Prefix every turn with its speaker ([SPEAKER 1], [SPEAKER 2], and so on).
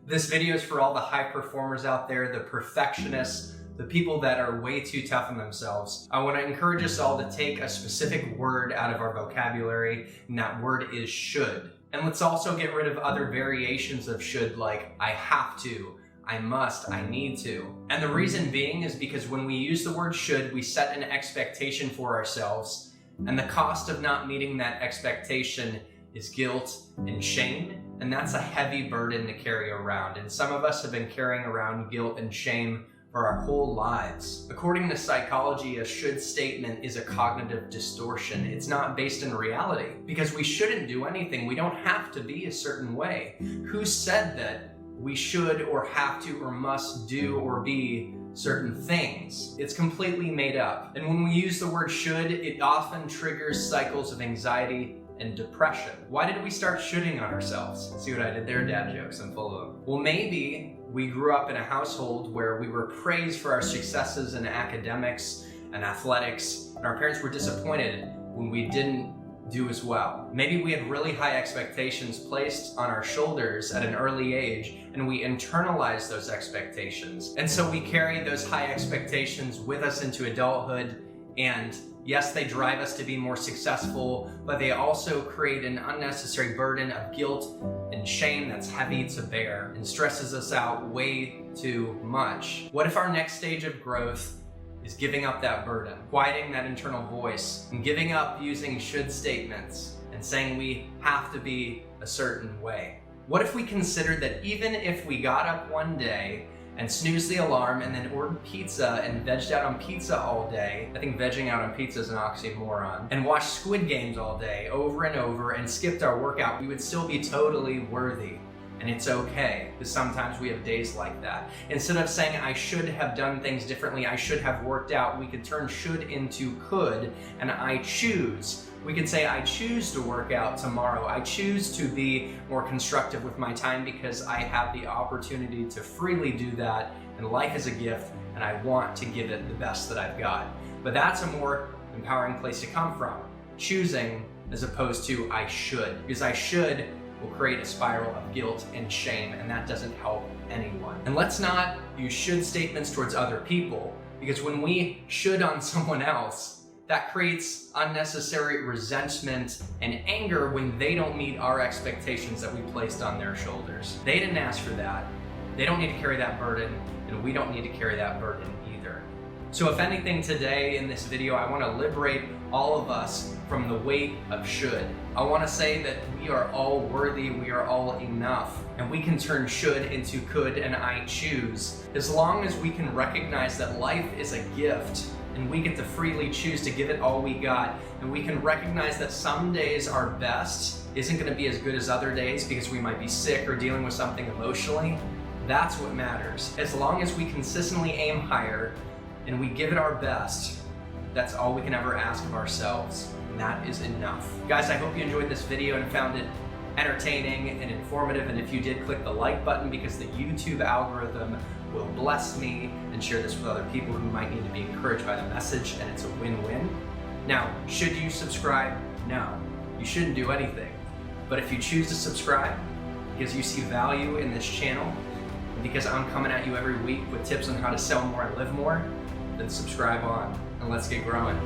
[SPEAKER 1] This video is for all the high performers out there, the perfectionists, the people that are way too tough on themselves. I want to encourage us all to take a specific word out of our vocabulary, and that word is should. And let's also get rid of other variations of should, like I have to, I must, I need to. And the reason being is because when we use the word should, we set an expectation for ourselves, and the cost of not meeting that expectation is guilt and shame, and that's a heavy burden to carry around. And some of us have been carrying around guilt and shame for our whole lives. According to psychology, a should statement is a cognitive distortion. It's not based in reality, because we shouldn't do anything. We don't have to be a certain way. Who said that we should or have to or must do or be certain things? It's completely made up. And when we use the word should, it often triggers cycles of anxiety and depression. Why did we start shoulding on ourselves? See what I did there? Dad jokes, I'm full of them. Well, maybe we grew up in a household where we were praised for our successes in academics and athletics, and our parents were disappointed when we didn't do as well. Maybe we had really high expectations placed on our shoulders at an early age, and we internalized those expectations. And so we carried those high expectations with us into adulthood, and yes, they drive us to be more successful, but they also create an unnecessary burden of guilt and shame that's heavy to bear and stresses us out way too much. What if our next stage of growth is giving up that burden, quieting that internal voice, and giving up using should statements and saying we have to be a certain way? What if we considered that even if we got up one day and snoozed the alarm and then ordered pizza and vegged out on pizza all day — I think vegging out on pizza is an oxymoron — and watched Squid Games all day over and over and skipped our workout, we would still be totally worthy. And it's okay, because sometimes we have days like that. Instead of saying I should have done things differently, I should have worked out, we could turn should into could, and I choose. We could say I choose to work out tomorrow. I choose to be more constructive with my time because I have the opportunity to freely do that, and life is a gift, and I want to give it the best that I've got. But that's a more empowering place to come from, choosing as opposed to I should, because I should will create a spiral of guilt and shame, and that doesn't help anyone. And let's not use should statements towards other people, because when we should on someone else, that creates unnecessary resentment and anger when they don't meet our expectations that we placed on their shoulders. They didn't ask for that. They don't need to carry that burden, and we don't need to carry that burden either. So if anything today in this video, I want to liberate all of us from the weight of should. I want to say that we are all worthy, we are all enough, and we can turn should into could and I choose, as long as we can recognize that life is a gift and we get to freely choose to give it all we got, and we can recognize that some days our best isn't going to be as good as other days because we might be sick or dealing with something emotionally. That's what matters. As long as we consistently aim higher and we give it our best, that's all we can ever ask of ourselves, and that is enough. Guys, I hope you enjoyed this video and found it entertaining and informative, and if you did, click the like button, because the YouTube algorithm will bless me and share this with other people who might need to be encouraged by the message, and it's a win-win. Now, should you subscribe? No, you shouldn't do anything. But if you choose to subscribe because you see value in this channel, and because I'm coming at you every week with tips on how to sell more and live more, then subscribe on, and let's get growing.